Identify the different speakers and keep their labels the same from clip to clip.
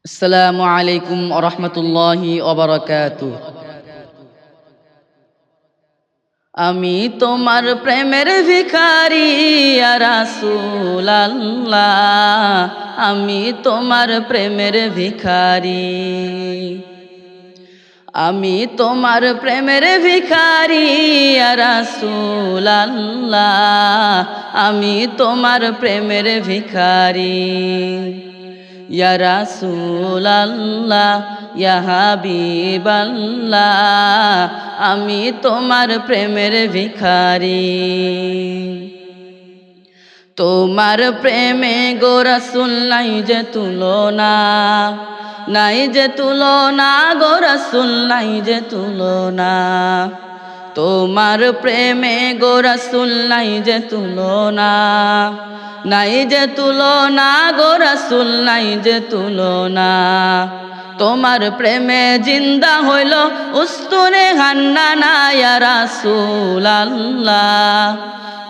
Speaker 1: আসসালামু আলাইকুম ওয়া রাহমাতুল্লাহি ওয়া বারাকাতুহু। আমি তোমার প্রেমের ভিখারি ইয়া রাসূলুল্লাহ, আমি তোমার প্রেমের ভিখারি। আমি তোমার প্রেমের ভিখারি ইয়া রাসূলুল্লাহ, আমি তোমার প্রেমের ভিখারি। ইয়া রাসূলুল্লাহ ইয়া হাবিবাল্লাহ, আমি তোমার প্রেমের ভিখারি। তোমার প্রেমে গো রাসূল নাই যে তুলনা, নাই যে তুলনা গো রাসূল নাই যে তুলনা। তোমার প্রেমে গো রাসূল নাই যে তুলনা, নাই যে তুলনা গো রাসূল নাই যে তুলনা। তোমার প্রেমে জিন্দা হইল উস্তুনে হান্নানা ইয়া রাসূলুল্লাহ,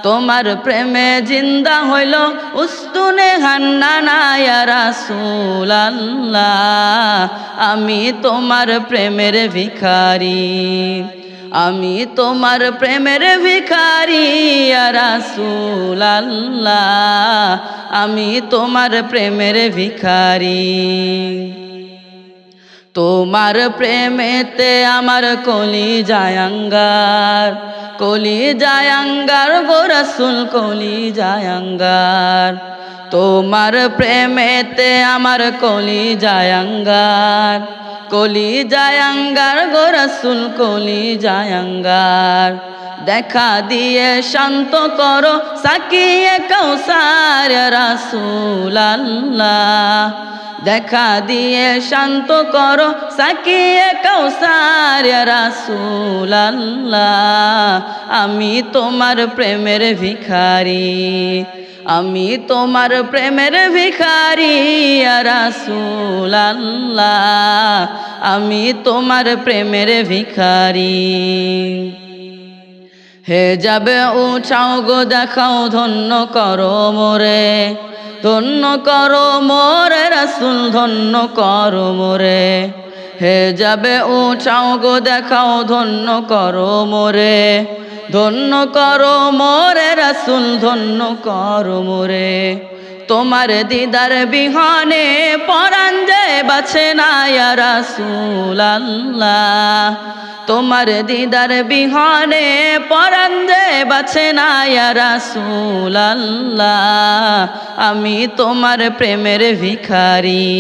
Speaker 1: তোমার প্রেমে জিন্দা হইল উস্তুনে হান্নানা ইয়া রাসূলুল্লাহ, আমি তোমার প্রেমের ভিখারি। আমি তোমার প্রেমের ভিখারি ইয়া রাসূলুল্লাহ, আমি তোমার প্রেমের ভিখারি। তোমার প্রেমেতে আমার কলিজায় আঙ্গার, কলিজায় আঙ্গার গো রাসূল কলিজায় আঙ্গার। তোমার প্রেমেতে আমার কলিজায় আঙ্গার, কলিজায় আঙ্গার গো রাসূল কলিজায় আঙ্গার। দেখা দিয়ে শান্ত করো সাকিয়ে কাউসার ইয়া রাসূলুল্লাহ, দেখা দিয়ে শান্ত করো সাকিয়ে কাউসার ইয়া রাসূলুল্লাহ, আমি তোমার প্রেমের ভিখারি। আমি তোমার প্রেমের ভিখারি ইয়া রাসূলুল্লাহ, আমি তোমার প্রেমের ভিখারি। হে যাবে উঠাও গো দেখাও ধন্য করো মোরে, ধন্য করো মোরে রাসূল ধন্য করো মোরে। হে যাবে উঠাও গো দেখাও ধন্য করো মোরে, ধন্য করো মোরে রাসূল ধন্য করো মোরে। তোমার দিদার বিহনে পরাণ যে বাঁচে না ইয়া রাসূলুল্লাহ, তোমার দিদার বিহনে পরাণ যে বাঁচে না ইয়া রাসূলুল্লাহ, আমি তোমার প্রেমের ভিখারি।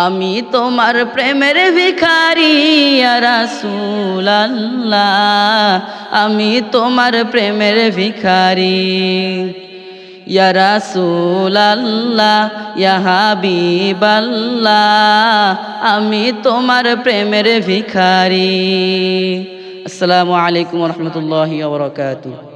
Speaker 1: আমি তোমার প্রেমের ভিখারি ইয়া রাসূলুল্লাহ, আমি তোমার প্রেমের ভিখারি। ইয়া রাসূলুল্লাহ ইয়া হাবিবাল্লাহ, আমি তোমার প্রেমের ভিখারি। আসসালামু আলাইকুম ওয়া রাহমাতুল্লাহি ওয়া বারাকাতুহু।